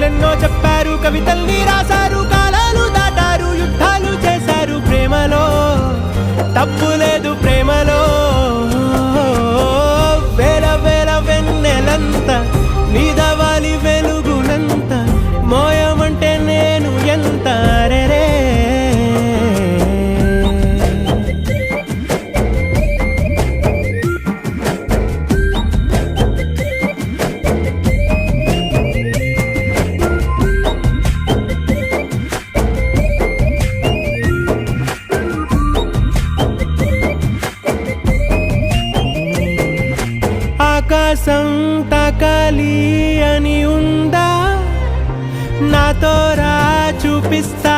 కథలెన్నో చెప్పారు, కవితల్ని రాశారు, కాలాలు దాటారు, యుద్ధాలు చేశారు. ప్రేమలో తప్పు లేదు, ప్రేమలో వేల వేల వెన్నెలంత నీదవాలి వెలుగునంత, మోయమంటే నేను ఎంత రే. ఆకాశం తాకాలి అని ఉందా, నాతో రా చూపిస్తా